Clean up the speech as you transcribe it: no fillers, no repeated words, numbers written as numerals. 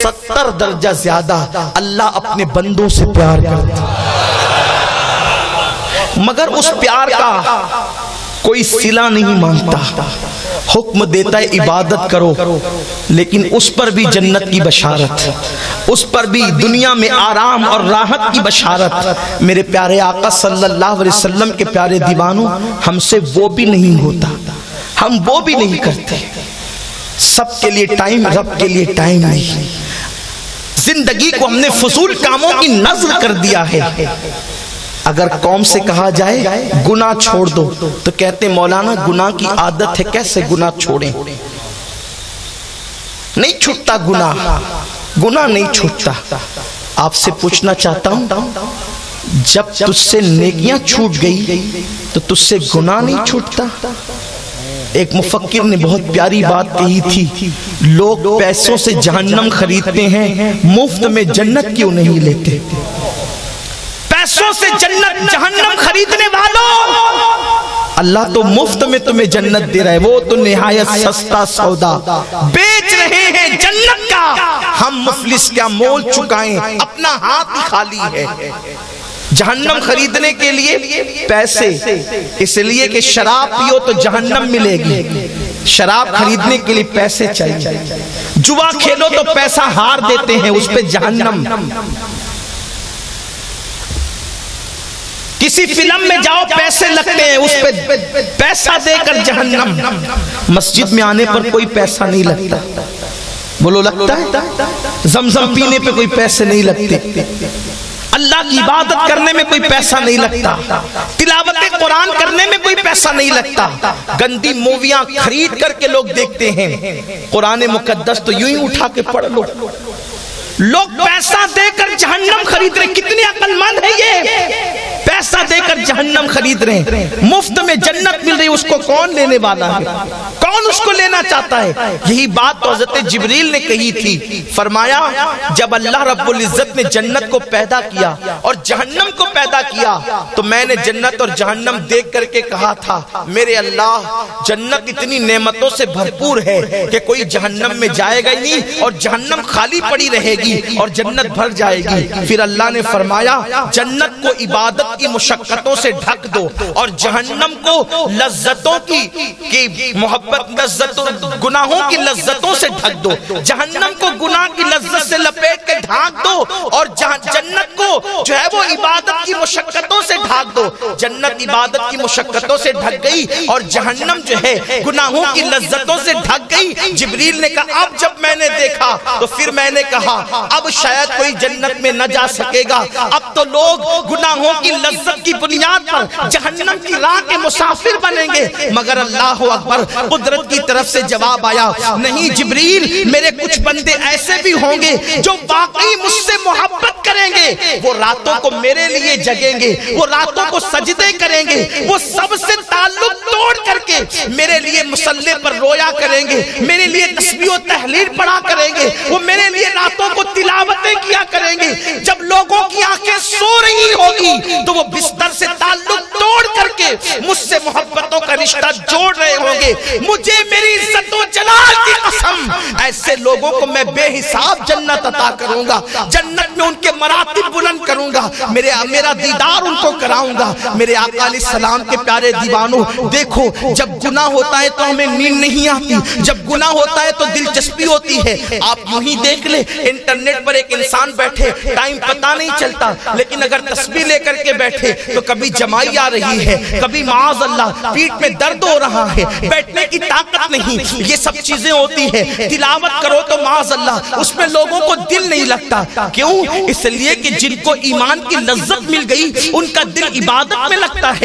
70 درجہ زیادہ اللہ اپنے بندوں سے پیار کرتا ہے، مگر اس پیار کا کوئی صلہ نہیں مانگتا، حکم دیتا ہے عبادت کرو، لیکن اس پر بھی جنت کی بشارت، اس پر بھی دنیا میں آرام اور راحت کی بشارت۔ میرے پیارے آقا صلی اللہ علیہ وسلم کے پیارے دیوانوں، ہم سے وہ بھی نہیں ہوتا، ہم وہ بھی نہیں کرتے۔ سب کے لیے ٹائم، رب کے لیے ٹائم نہیں۔ زندگی کو ہم نے فضول کاموں کی نذر کر دیا ہے۔ اگر قوم سے کہا جائے گناہ چھوڑ دو تو کہتے مولانا گناہ کی عادت ہے، کیسے گناہ چھوڑیں؟ نہیں چھوٹتا گناہ نہیں چھوٹتا۔ آپ سے پوچھنا چاہتا ہوں، جب تجھ سے نیکیاں چھوٹ گئی تو تجھ سے گناہ نہیں چھوٹتا؟ ایک مفکر نے بہت پیاری بات کہی تھی، لوگ پیسوں سے جہنم خریدتے ہیں، مفت میں جنت کیوں نہیں لیتے؟ پیسوں سے جنت جہنم خریدنے والوں، اللہ تو مفت میں تمہیں جنت دے رہا ہے، وہ تو نہایت سستا سودا بیچ رہے ہیں جنت کا۔ ہم مفلس کیا مول چکائیں، اپنا ہاتھ ہی خالی ہے۔ جہنم خریدنے کے لیے پیسے، اس لیے کہ شراب پیو تو جہنم ملے گی، شراب خریدنے کے لیے پیسے چاہیے۔ جوا کھیلو تو پیسہ ہار دیتے ہیں، اس پہ جہنم۔ کسی فلم میں جاؤ پیسے لگتے ہیں، اس پہ پیسہ دے کر جہنم۔ مسجد میں آنے پر کوئی پیسہ نہیں لگتا، بولو لگتا ہے؟ زمزم پینے پہ کوئی پیسے نہیں لگتے، اللہ کی عبادت کرنے میں کوئی پیسہ نہیں لگتا، تلاوت قرآن کرنے میں کوئی پیسہ نہیں لگتا۔ گندی موویاں خرید کر کے لوگ دیکھتے ہیں، قرآن مقدس تو یوں ہی اٹھا کے پڑھ لو۔ لوگ پیسہ دے کر جہنم خرید رہے، کتنے عقل مند ہے یہ؟ پیسہ دے کر جہنم خرید رہے ہیں، مفت میں جنت مل رہی، اس کو کون لینے والا ہے؟ کون اس کو لینا چاہتا ہے؟ یہی بات تو حضرت جبریل نے کہی تھی، فرمایا جب اللہ رب العزت نے جنت کو پیدا کیا اور جہنم کو پیدا کیا تو میں نے جنت اور جہنم دیکھ کر کے کہا تھا میرے اللہ جنت اتنی نعمتوں سے بھرپور ہے کہ کوئی جہنم میں جائے گا ہی نہیں، اور جہنم خالی پڑی رہے گی اور جنت بھر جائے گی۔ پھر اللہ نے فرمایا جنت کو عبادت کی مشقتوں سے ڈھک دو اور جہنم کو لذتوں کی محبت، لذتوں، گناہوں کی لذتوں سے ڈھک دو، جہنم کو گناہ کی لذت سے لپیٹ کے ڈھانک دو، اور جنت کو جو ہے وہ عبادت کی مشقتوں سے ڈھانک دو۔ جنت عبادت کی مشقتوں سے ڈھک گئی اور جہنم جو ہے گناہوں کی لذتوں سے ڈھک گئی۔ جبریل نے کہا اب جب میں نے دیکھا تو پھر میں نے کہا اب شاید کوئی جنت میں نہ جا سکے گا، اب تو لوگ گناہوں کی لذت کی بنیاد پر جہنم کی راہ کے مسافر بنیں گے۔ مگر اللہ اکبر، قدرت کی طرف سے جواب آیا نہیں جبریل، میرے کچھ بندے ایسے بھی ہوں گے جو واقعی مجھ سے محبت کریں گے، وہ راتوں کو میرے لیے جگیں گے، وہ راتوں کو سجدے کریں گے، وہ سب سے تعلق توڑ کر کے میرے لیے مصلی پر رویا کریں گے، میرے لیے تسبیح و تحلیل پڑھا کریں گے، وہ میرے لیے راتوں کو تلاوتیں کیا کریں گے۔ جب لوگوں کی آنکھیں سو رہی ہوگی تو وہ بستر سے تعلق توڑ کر کے مجھ سے محبتوں کا رشتہ جوڑ رہے ہوں گے۔ مجھے میری عزت و جلال کی قسم ایسے لوگوں کو میں بے حساب جنت عطا کروں گا، جنت میں ان کے مراتب بلند کروں گا، میرا دیدار ان کو کراؤں گا۔ میرے آقا علیہ السلام کے پیارے دیوانوں، دیکھو جب گناہ ہوتا ہے تو ہمیں نیند نہیں آتی، جب گناہ ہوتا ہے تو دلچسپی ہوتی ہے۔ آپ یوں ہی دیکھ لیں انٹرنیٹ پر ایک انسان بیٹھے، ٹائم پتہ نہیں چلتا، لیکن اگر تسبیح لے کر کے بیٹھے تو کبھی جمائی آ رہی ہے، کبھی معاذ اللہ پیٹ میں درد ہو رہا ہے، بیٹھنے کی طاقت نہیں، یہ سب چیزیں ہوتی ہیں۔ تلاوت کرو تو معاذ اللہ اس میں لوگوں کو دل نہیں لگتا، کیوں؟ اس لیے کہ جن کو ایمان کی لذت مل گئی ان کا دل عبادت میں لگتا ہے،